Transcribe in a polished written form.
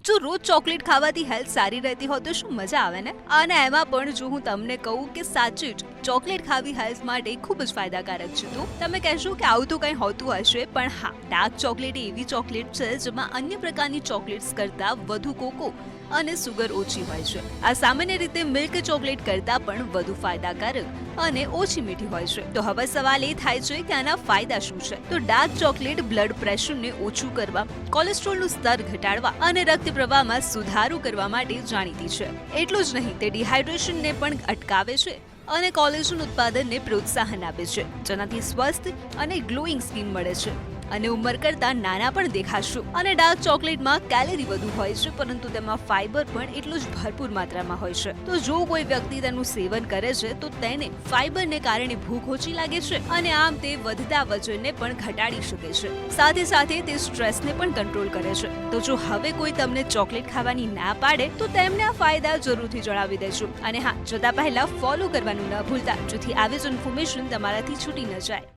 જો રોજ ચોકલેટ ખાવાથી હેલ્થ સારી રહેતી હોય તો શું મજા આવે ને. અને એમાં પણ જો હું તમને કહું કે સાચું જ ચોકલેટ ખાવી હેલ્થ માટે ખૂબ જ ફાયદાકારક છે, તો તમે કહેશો કે આવું તો કંઈ હોતું હશે, પણ હા, ડાર્ક ચોકલેટ એવી ચોકલેટ છે જેમાં અન્ય પ્રકારની ચોકલેટ્સ કરતાં વધુ કોકો અને સુગર ઓછી હોય છે. આ સામાન્ય રીતે મિલ્ક ચોકલેટ કરતાં પણ વધુ ફાયદાકારક અને ઓછી મીઠી હોય છે. તો હવે સવાલ એ થાય છે કે આના ફાયદા શું છે. તો ડાર્ક ચોકલેટ બ્લડ પ્રેશરને ઓછું કરવા, કોલેસ્ટ્રોલનું સ્તર ઘટાડવા અને રક્ત પ્રવાહમાં સુધારો કરવા માટે જાણીતી છે. એટલું જ નહીં, તે ડિહાઇડ્રેશનને પણ અટકાવે છે અને કોલેજન ઉત્પાદનને પ્રોત્સાહન આપે છે, જેનાથી સ્વસ્થ અને ગ્લોઈંગ સ્કિન મળે છે અને ઉંમર કરતાં નાના પણ દેખાશો. અને ડાર્ક ચોકલેટમાં કેલેરી વધુ હોય છે, પરંતુ તેમાં ફાઇબર પણ એટલું જ ભરપૂર માત્રામાં હોય છે. તો જો કોઈ વ્યક્તિ તેનું સેવન કરે છે તો તેને ફાઇબરને કારણે ભૂખ ઓછી લાગે છે અને આમ તે વધતા વજનને પણ ઘટાડી શકે છે. સાથે સાથે તે સ્ટ્રેસને પણ કંટ્રોલ કરે છે. તો જો હવે કોઈ તમને ચોકલેટ ખાવાની ના પાડે તો તેમને આ ફાયદા જરૂરથી જણાવી દેજો. અને હા, જતા પહેલા ફોલો કરવાનું ન ભૂલતા, જેથી આવી જ ઇન્ફોર્મેશન તમારાથી છૂટી ન જાય.